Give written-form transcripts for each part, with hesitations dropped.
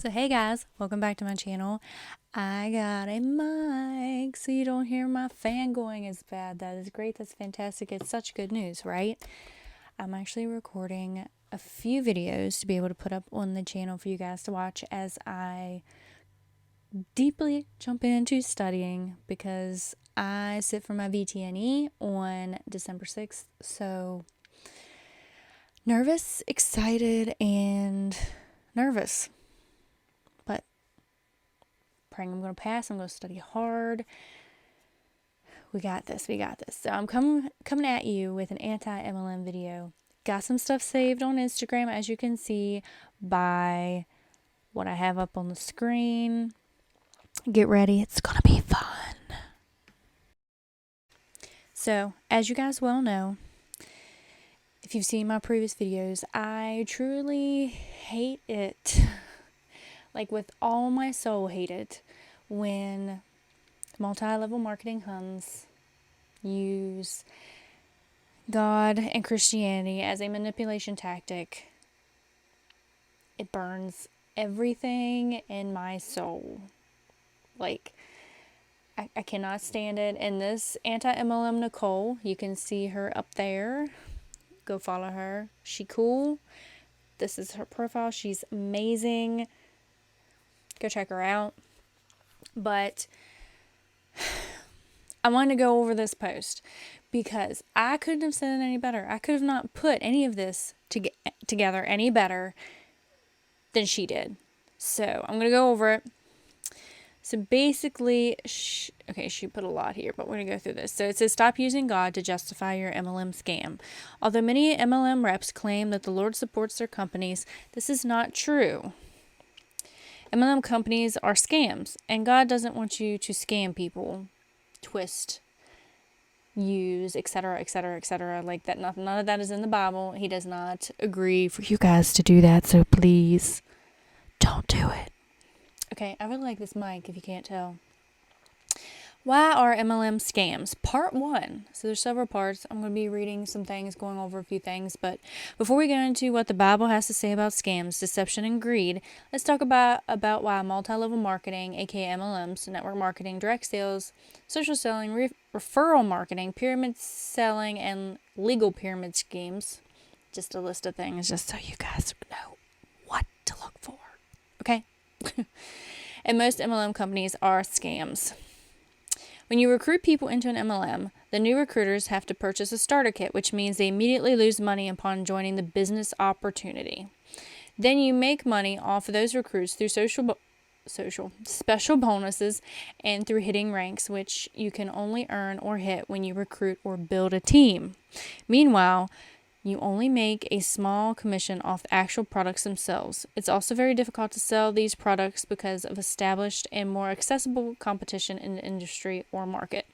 So hey guys, welcome back to my channel. I got a mic so you don't hear my fan going as bad. That is great. That's fantastic. It's such good news, right? I'm actually recording a few videos to be able to put up on the channel for you guys to watch as I deeply jump into studying because I sit for my VTNE on December 6th. So nervous, excited, and nervous. Praying I'm going to pass. I'm going to study hard. We got this. So I'm coming at you with an anti-MLM video. Got some stuff saved on Instagram, as you can see by what I have up on the screen. Get ready. It's going to be fun. So, as you guys well know, if you've seen my previous videos, I truly hate it. Like with all my soul, hate it when multi-level marketing huns use God and Christianity as a manipulation tactic. It burns everything in my soul. Like, I cannot stand it. And this antimlmnicole, you can see her up there. Go follow her. She cool. This is her profile. She's amazing. Go check her out. But I want to go over this post because I couldn't have said it any better. I could have not put any of this together any better than she did. So I'm going to go over it. So basically, she put a lot here, but we're going to go through this. So it says, stop using God to justify your MLM scam. Although many MLM reps claim that the Lord supports their companies, this is not true. MLM companies are scams, and God doesn't want you to scam people, twist, use, etc., etc., etc. Like that. None of that is in the Bible. He does not agree for you guys to do that, so please don't do it. Okay, I really like this mic, if you can't tell. Why are MLM scams? Part 1. So there's several parts. I'm going to be reading some things, going over a few things. But before we get into what the Bible has to say about scams, deception, and greed, let's talk about why multi-level marketing, aka MLMs, network marketing, direct sales, social selling, referral marketing, pyramid selling, and legal pyramid schemes. Just a list of things, just so you guys know what to look for. Okay? And most MLM companies are scams. When you recruit people into an MLM, the new recruiters have to purchase a starter kit, which means they immediately lose money upon joining the business opportunity. Then you make money off of those recruits through special bonuses and through hitting ranks, which you can only earn or hit when you recruit or build a team. Meanwhile, you only make a small commission off the actual products themselves. It's also very difficult to sell these products because of established and more accessible competition in the industry or market.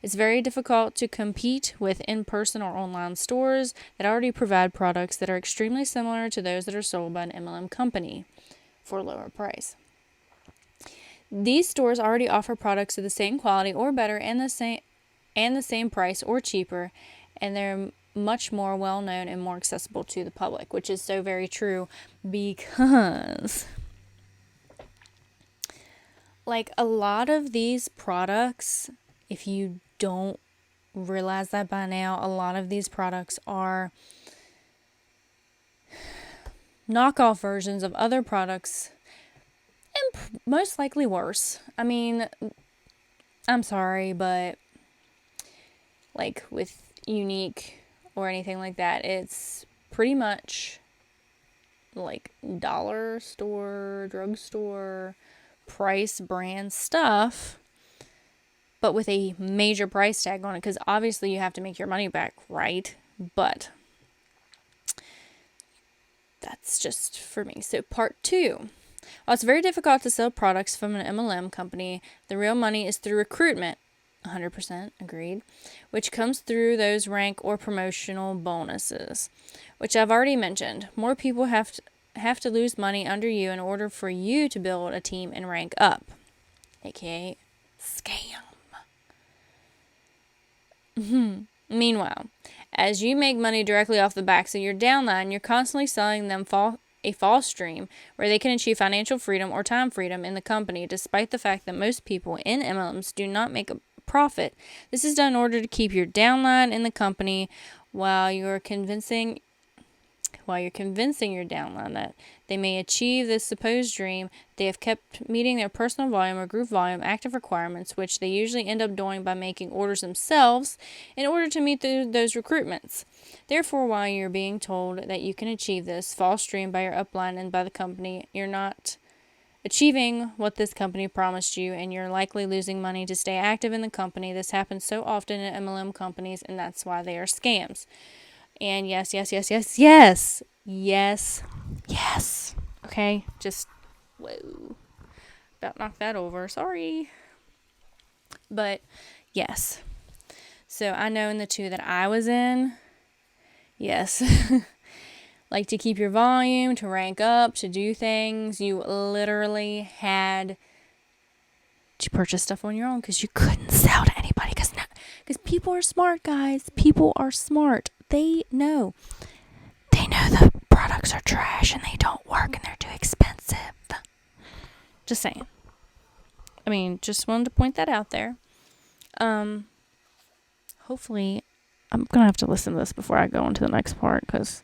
It's very difficult to compete with in-person or online stores that already provide products that are extremely similar to those that are sold by an MLM company for a lower price. These stores already offer products of the same quality or better and the same price or cheaper, and they're much more well-known and more accessible to the public, which is so very true because like a lot of these products, if you don't realize that by now, a lot of these products are knockoff versions of other products and most likely worse. I mean, I'm sorry, but like with Eeek or anything like that, it's pretty much like dollar store, drugstore, price brand stuff, but with a major price tag on it, because obviously you have to make your money back, right? But that's just for me. So part 2. While it's very difficult to sell products from an MLM company, the real money is through recruitment. 100% agreed, which comes through those rank or promotional bonuses, which I've already mentioned. More people have to lose money under you in order for you to build a team and rank up, aka scam. Meanwhile, as you make money directly off the backs of your downline, you're constantly selling them a false dream where they can achieve financial freedom or time freedom in the company, despite the fact that most people in MLMs do not make a profit. This is done in order to keep your downline in the company while you're convincing your downline that they may achieve this supposed dream. They have kept meeting their personal volume or group volume active requirements, which they usually end up doing by making orders themselves in order to meet those recruitments. Therefore, while you're being told that you can achieve this false dream by your upline and by the company, you're not achieving what this company promised you, and you're likely losing money to stay active in the company. This happens so often in MLM companies, and that's why they are scams. And yes. Okay, just, whoa. About knocked that over. Sorry. But, yes. So, I know in the two that I was in, yes. Like, to keep your volume, to rank up, to do things, you literally had to purchase stuff on your own because you couldn't sell to anybody. Because people are smart, guys. People are smart. They know the products are trash and they don't work and they're too expensive. Just saying. I mean, just wanted to point that out there. Hopefully, I'm going to have to listen to this before I go on to the next part because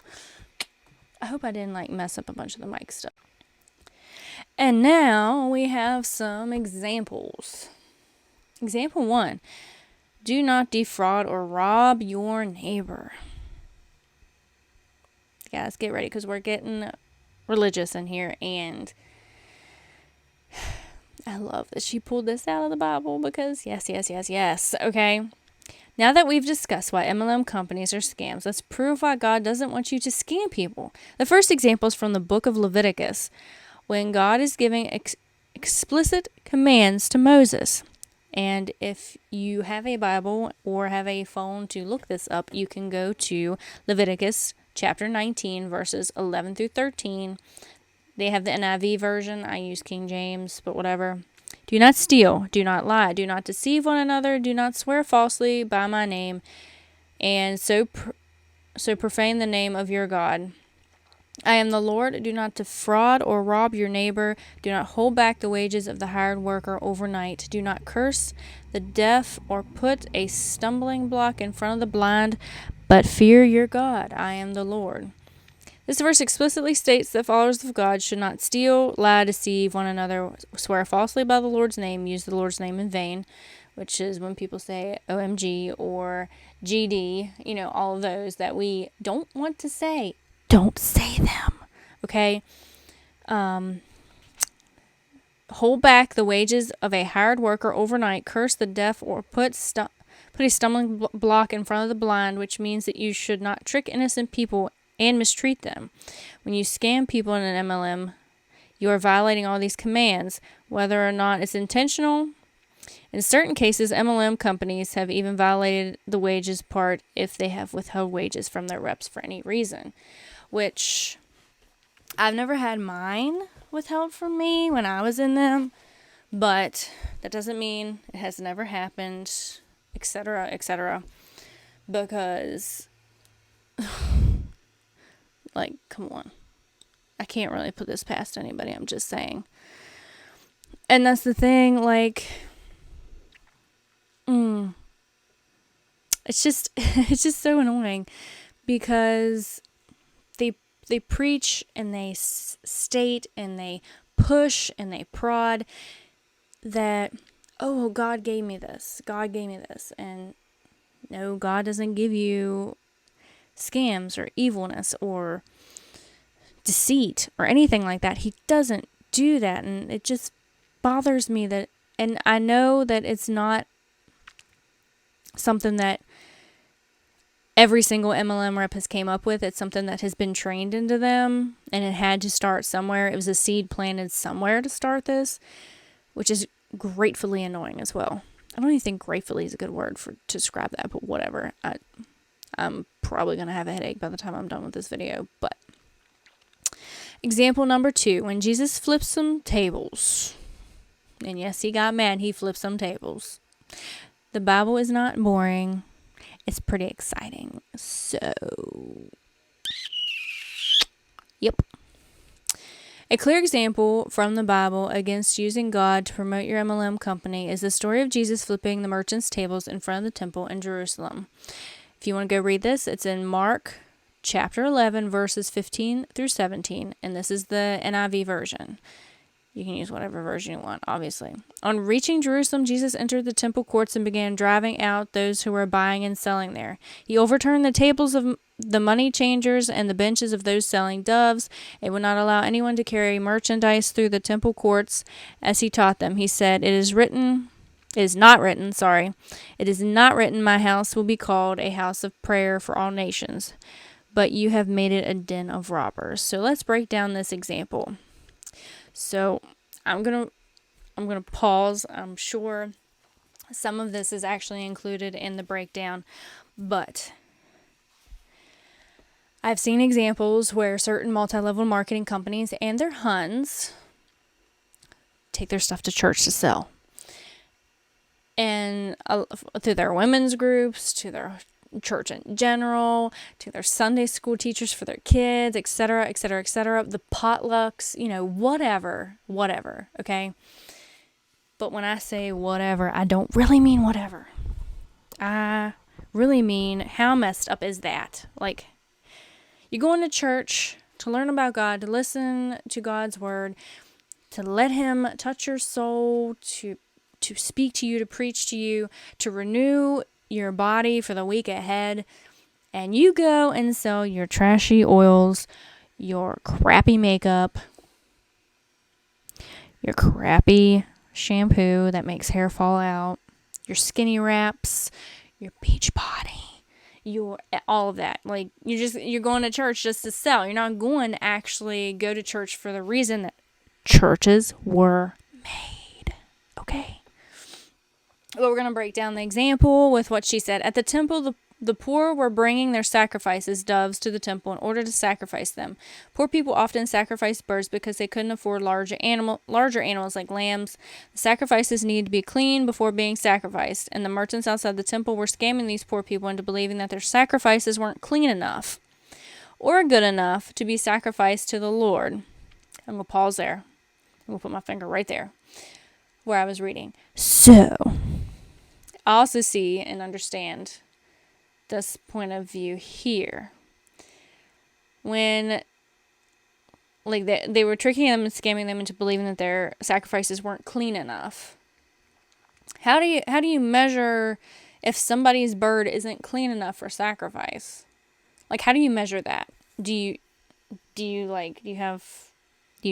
I hope I didn't mess up a bunch of the mic stuff. And now we have some examples. Example 1. Do not defraud or rob your neighbor. Guys, get ready because we're getting religious in here, and I love that she pulled this out of the Bible because yes. Okay. Now that we've discussed why MLM companies are scams, let's prove why God doesn't want you to scam people. The first example is from the book of Leviticus, when God is giving explicit commands to Moses. And if you have a Bible or have a phone to look this up, you can go to Leviticus chapter 19, verses 11 through 13. They have the NIV version. I use King James, but whatever. Do not steal. Do not lie. Do not deceive one another. Do not swear falsely by my name, and so profane the name of your God. I am the Lord. Do not defraud or rob your neighbor. Do not hold back the wages of the hired worker overnight. Do not curse the deaf or put a stumbling block in front of the blind, but fear your God. I am the Lord. This verse explicitly states that followers of God should not steal, lie, deceive one another, swear falsely by the Lord's name, use the Lord's name in vain, which is when people say OMG or GD, all of those that we don't want to say. Don't say them, okay? Hold back the wages of a hired worker overnight, curse the deaf, or put a stumbling block in front of the blind, which means that you should not trick innocent people and mistreat them. When you scam people in an MLM, you are violating all these commands, whether or not it's intentional. In certain cases, MLM companies have even violated the wages part if they have withheld wages from their reps for any reason, which I've never had mine withheld from me when I was in them, but that doesn't mean it has never happened, etc., because come on. I can't really put this past anybody, I'm just saying. And that's the thing, it's just so annoying because they preach and they state and they push and they prod that, oh, God gave me this, and no, God doesn't give you scams or evilness or deceit or anything like that. He doesn't do that, and it just bothers me that, and I know that it's not something that every single MLM rep has came up with. It's something that has been trained into them, and it had to start somewhere. It was a seed planted somewhere to start this, which is gratefully annoying as well. I don't even think gratefully is a good word to describe that, but whatever. I'm probably going to have a headache by the time I'm done with this video, but example number 2, when Jesus flipped some tables, and yes, he got mad, he flipped some tables. The Bible is not boring. It's pretty exciting. So, yep. A clear example from the Bible against using God to promote your MLM company is the story of Jesus flipping the merchants' tables in front of the temple in Jerusalem. If you want to go read this, it's in Mark chapter 11, verses 15 through 17, and this is the NIV version. You can use whatever version you want, obviously. On reaching Jerusalem, Jesus entered the temple courts and began driving out those who were buying and selling there. He overturned the tables of the money changers and the benches of those selling doves, and would not allow anyone to carry merchandise through the temple courts as he taught them. He said, It is not written, my house will be called a house of prayer for all nations, but you have made it a den of robbers. So let's break down this example. So I'm gonna pause. I'm sure some of this is actually included in the breakdown, but I've seen examples where certain multi-level marketing companies and their huns take their stuff to church to sell. And through their women's groups, to their church in general, to their Sunday school teachers for their kids, etc., etc., etc., the potlucks, whatever, okay? But when I say whatever, I don't really mean whatever. I really mean, how messed up is that? Like, you're going to church to learn about God, to listen to God's word, to let him touch your soul, to speak to you, to preach to you, to renew your body for the week ahead, and you go and sell your trashy oils, your crappy makeup, your crappy shampoo that makes hair fall out, your skinny wraps, your beach body, all of that. Like, you're going to church just to sell. You're not going to actually go to church for the reason that churches were made. Okay. Well, we're going to break down the example with what she said. At the temple, the poor were bringing their sacrifices, doves, to the temple in order to sacrifice them. Poor people often sacrificed birds because they couldn't afford larger animals like lambs. The sacrifices needed to be clean before being sacrificed, and the merchants outside the temple were scamming these poor people into believing that their sacrifices weren't clean enough or good enough to be sacrificed to the Lord. I'm going to pause there. I'm going to put my finger right there where I was reading. So, I also see and understand this point of view here. When, like, they were tricking them and scamming them into believing that their sacrifices weren't clean enough. How do you measure if somebody's bird isn't clean enough for sacrifice? Like, how do you measure that? Do you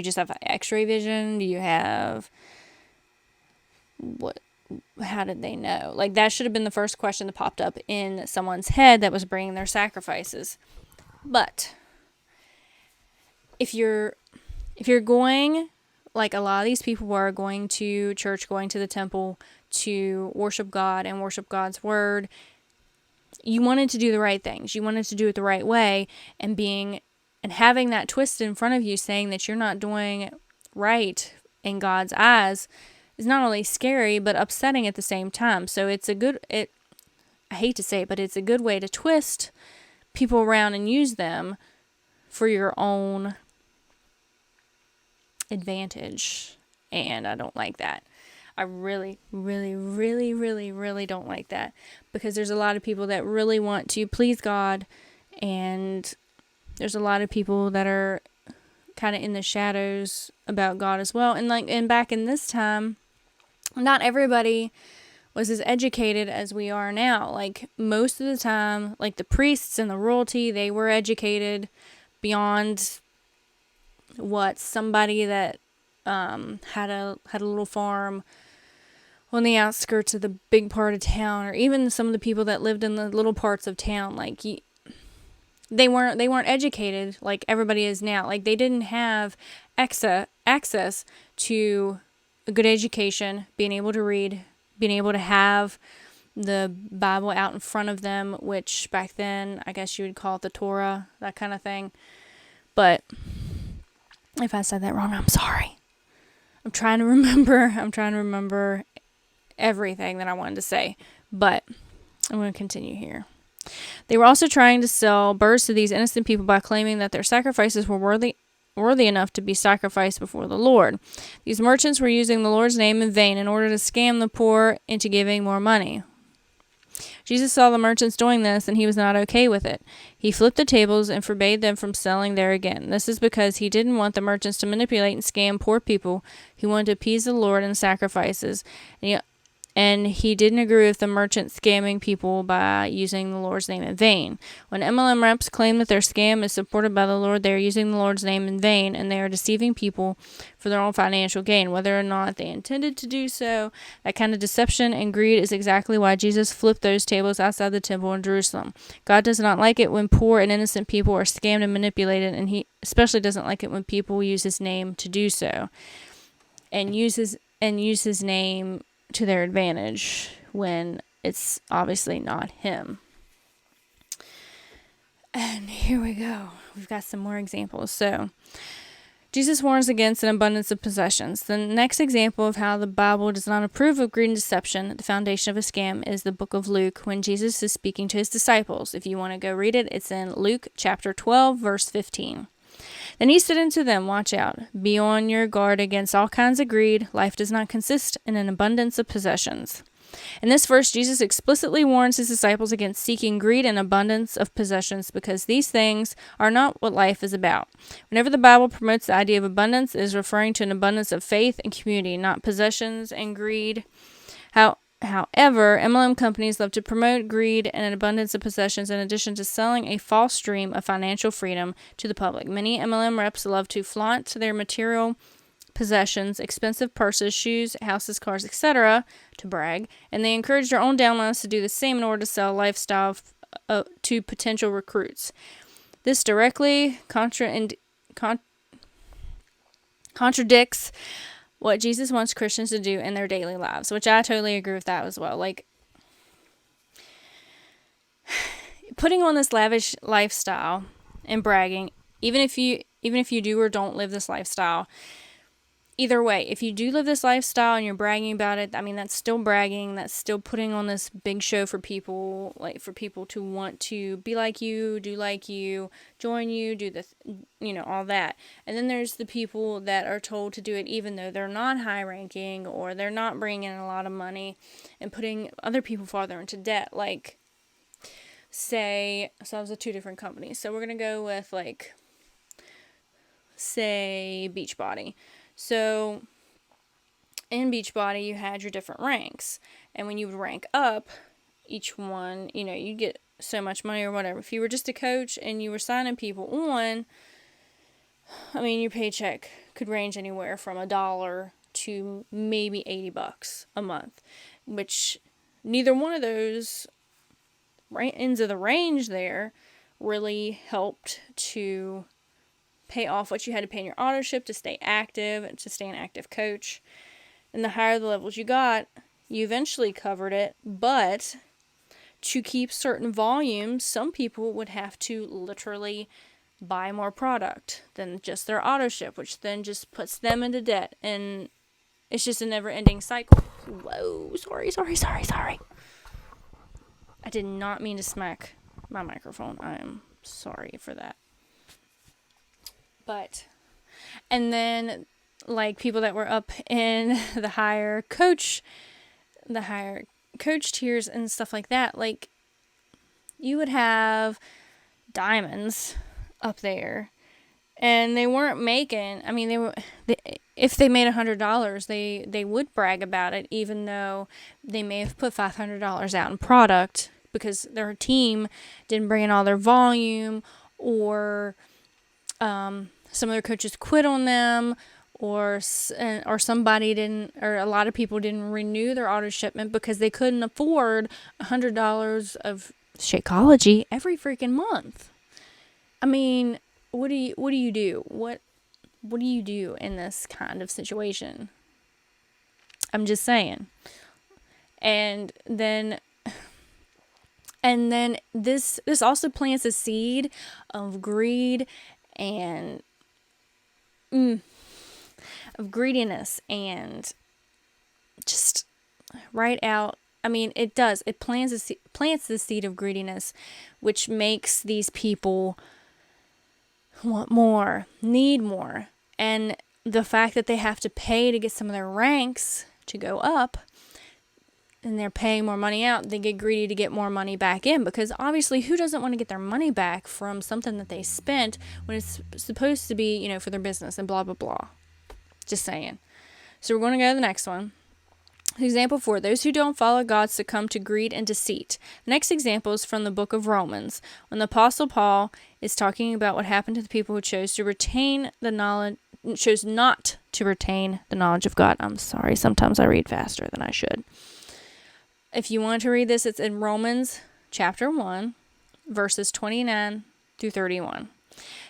just have x-ray vision? Do you have what? How did they know? Like, that should have been the first question that popped up in someone's head that was bringing their sacrifices. But if you're going, like a lot of these people were, going to church, going to the temple to worship God and worship God's word, you wanted to do the right things. You wanted to do it the right way, and having that twist in front of you saying that you're not doing right in God's eyes is not only scary, but upsetting at the same time. So I hate to say it, but it's a good way to twist people around and use them for your own advantage. And I don't like that. I really, really, really, really, really don't like that, because there's a lot of people that really want to please God, and there's a lot of people that are kind of in the shadows about God as well. And back in this time, not everybody was as educated as we are now. Like, most of the time, like the priests and the royalty, they were educated beyond what somebody that had a little farm on the outskirts of the big part of town, or even some of the people that lived in the little parts of town. Like, they weren't educated like everybody is now. Like, they didn't have access to a good education, being able to read, being able to have the Bible out in front of them, which back then, I guess you would call it the Torah, that kind of thing. But if I said that wrong, I'm sorry. I'm trying to remember everything that I wanted to say, but I'm going to continue here. They were also trying to sell birds to these innocent people by claiming that their sacrifices were worthy enough to be sacrificed before the Lord. These merchants were using the Lord's name in vain in order to scam the poor into giving more money. Jesus saw the merchants doing this, and he was not okay with it. He flipped the tables and forbade them from selling there again. This is because he didn't want the merchants to manipulate and scam poor people. He wanted to appease the Lord in sacrifices. And he didn't agree with the merchants scamming people by using the Lord's name in vain. When MLM reps claim that their scam is supported by the Lord, they are using the Lord's name in vain, and they are deceiving people for their own financial gain, whether or not they intended to do so. That kind of deception and greed is exactly why Jesus flipped those tables outside the temple in Jerusalem. God does not like it when poor and innocent people are scammed and manipulated, and he especially doesn't like it when people use his name to do so, and use his name to their advantage when it's obviously not him. And here we go. We've got some more examples. So, Jesus warns against an abundance of possessions. The next example of how the Bible does not approve of greed and deception, the foundation of a scam, is the book of Luke, when Jesus is speaking to his disciples. If you want to go read it, it's in Luke chapter 12, verse 15. Then he said unto them, watch out, be on your guard against all kinds of greed. Life does not consist in an abundance of possessions. In this verse, Jesus explicitly warns his disciples against seeking greed and abundance of possessions, because these things are not what life is about. Whenever the Bible promotes the idea of abundance, it is referring to an abundance of faith and community, not possessions and greed. However, MLM companies love to promote greed and an abundance of possessions in addition to selling a false dream of financial freedom to the public. Many MLM reps love to flaunt their material possessions, expensive purses, shoes, houses, cars, etc., to brag, and they encourage their own downlines to do the same in order to sell lifestyle to potential recruits. This directly contradicts what Jesus wants Christians to do in their daily lives, which I totally agree with that as well. Like, putting on this lavish lifestyle and bragging, even if you do or don't live this lifestyle, either way, if you do live this lifestyle and you're bragging about it, I mean, that's still bragging. That's still putting on this big show for people, like for people to want to be like you, do like you, join you, do this, all that. And then there's the people that are told to do it even though they're not high ranking or they're not bringing in a lot of money, and putting other people farther into debt. Like, say, so I was with two different companies. So we're going to go with, like, say, Beachbody. So, in Beachbody, you had your different ranks. And when you would rank up, each one, you'd get so much money or whatever. If you were just a coach and you were signing people on, I mean, your paycheck could range anywhere from $1 to maybe $80 a month. Which, neither one of those ends of the range there really helped to pay off what you had to pay in your authorship to stay active and to stay an active coach. And the higher the levels you got, you eventually covered it. But to keep certain volumes, some people would have to literally buy more product than just their authorship, which then just puts them into debt. And it's just a never-ending cycle. Whoa, sorry. I did not mean to smack my microphone. I am sorry for that. And then, like, people that were up in the higher coach tiers and stuff like that, like, you would have diamonds up there, and they weren't making, I mean, if they made $100, they would brag about it, even though they may have put $500 out in product because their team didn't bring in all their volume, or some of their coaches quit on them, or somebody didn't, or a lot of people didn't renew their auto shipment because they couldn't afford $100 of Shakeology every freaking month. I mean, what do you do? What do you do in this kind of situation? I'm just saying. And then this also plants a seed of greed and of greediness, and just right out. I mean, it does. It plants the seed of greediness, which makes these people want more, need more. And the fact that they have to pay to get some of their ranks to go up, and they're paying more money out, they get greedy to get more money back in, because obviously who doesn't want to get their money back from something that they spent when it's supposed to be, for their business and blah, blah, blah. Just saying. So we're going to go to the next one. Example 4, those who don't follow God succumb to greed and deceit. The next example is from the book of Romans, when the Apostle Paul is talking about what happened to the people who chose not to retain the knowledge of God. I'm sorry, sometimes I read faster than I should. If you want to read this, it's in Romans chapter 1, verses 29 through 31.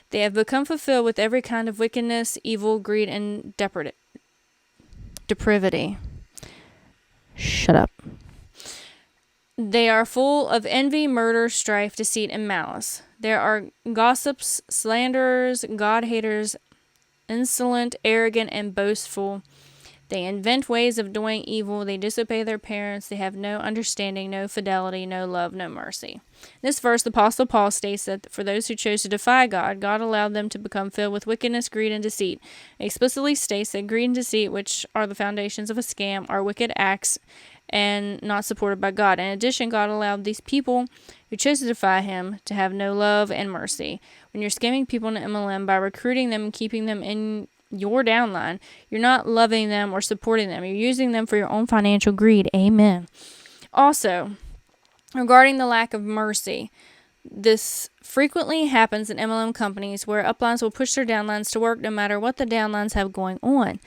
They have become fulfilled with every kind of wickedness, evil, greed, and depravity. Shut up. They are full of envy, murder, strife, deceit, and malice. There are gossips, slanderers, God-haters, insolent, arrogant, and boastful. They invent ways of doing evil. They disobey their parents. They have no understanding, no fidelity, no love, no mercy. In this verse, the Apostle Paul states that for those who chose to defy God, God allowed them to become filled with wickedness, greed, and deceit. It explicitly states that greed and deceit, which are the foundations of a scam, are wicked acts and not supported by God. In addition, God allowed these people who chose to defy Him to have no love and mercy. When you're scamming people in MLM by recruiting them and keeping them in your downline, you're not loving them or supporting them. You're using them for your own financial greed. Amen. Also, regarding the lack of mercy, this frequently happens in MLM companies where uplines will push their downlines to work no matter what the downlines have going on.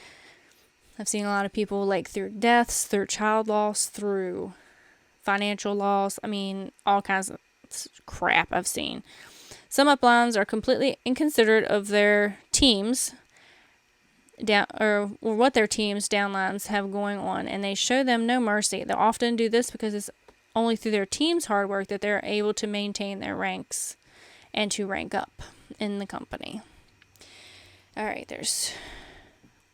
I've seen a lot of people through deaths, through child loss, through financial loss. All kinds of crap I've seen. Some uplines are completely inconsiderate of their teams or what their teams downlines have going on, and they show them no mercy. They'll often do this because it's only through their team's hard work that they're able to maintain their ranks and to rank up in the company. All right, there's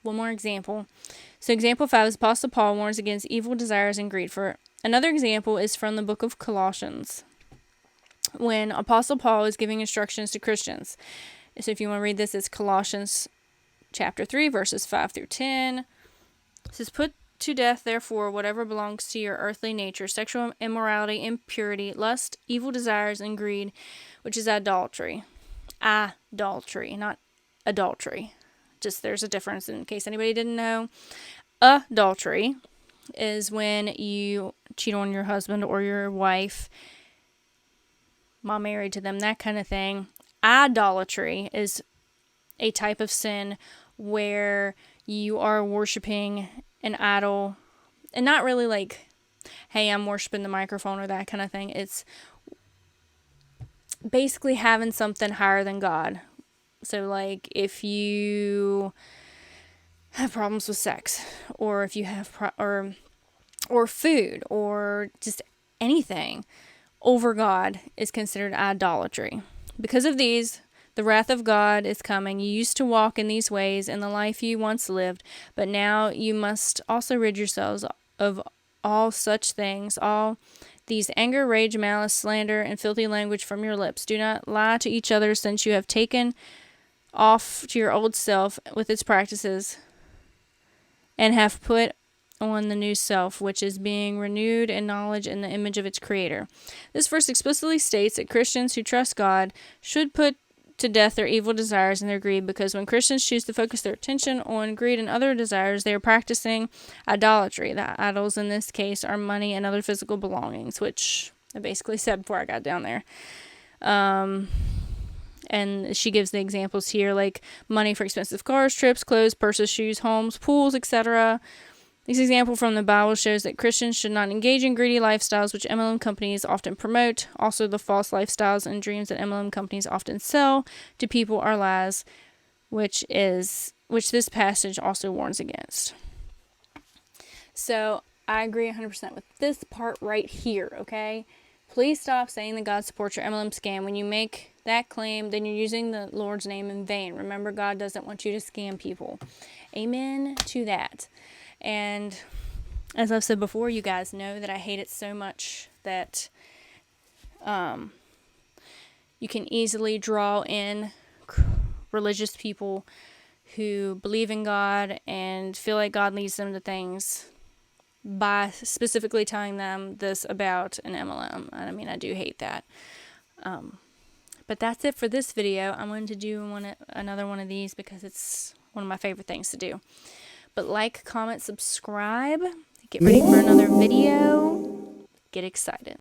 one more example. So example 5 is Apostle Paul warns against evil desires and greed. For another example is from the book of Colossians, when Apostle Paul is giving instructions to Christians. So if you want to read this, it's Colossians chapter 3, verses 5 through 10. It says, "Put to death, therefore, whatever belongs to your earthly nature, sexual immorality, impurity, lust, evil desires, and greed, which is idolatry." Idolatry, not adultery. Just there's a difference in case anybody didn't know. Adultery is when you cheat on your husband or your wife, mom married to them, that kind of thing. Idolatry is a type of sin where you are worshiping an idol, and not really hey, I'm worshiping the microphone or that kind of thing. It's basically having something higher than God. So if you have problems with sex, or if you have or food, or just anything over God is considered idolatry. Because of these, the wrath of God is coming. You used to walk in these ways in the life you once lived, but now you must also rid yourselves of all such things, all these anger, rage, malice, slander, and filthy language from your lips. Do not lie to each other, since you have taken off to your old self with its practices and have put on the new self, which is being renewed in knowledge in the image of its creator. This verse explicitly states that Christians who trust God should put to death their evil desires and their greed, because when Christians choose to focus their attention on greed and other desires, they are practicing idolatry. The idols in this case are money and other physical belongings, which I basically said before I got down there. And she gives the examples here, like money for expensive cars, trips, clothes, purses, shoes, homes, pools, etc. This example from the Bible shows that Christians should not engage in greedy lifestyles, which MLM companies often promote. Also, the false lifestyles and dreams that MLM companies often sell to people are lies, which this passage also warns against. So, I agree 100% with this part right here, okay? Please stop saying that God supports your MLM scam. When you make that claim, then you're using the Lord's name in vain. Remember, God doesn't want you to scam people. Amen to that. And as I've said before, you guys know that I hate it so much that you can easily draw in religious people who believe in God and feel like God leads them to things by specifically telling them this about an MLM. I mean, I do hate that. But that's it for this video. I'm going to do another one of these because it's one of my favorite things to do. But like, comment, subscribe. Get ready for another video. Get excited.